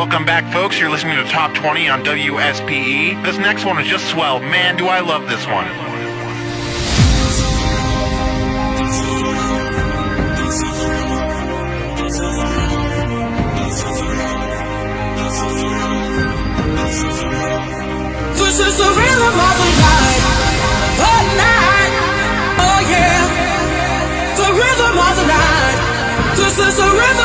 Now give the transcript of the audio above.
Welcome back, folks. You're listening to Top 20 on WSPE. This next one is just swell. Man, do I love this one. This is the rhythm of the night, oh yeah, the rhythm of the night. This is the rhythm.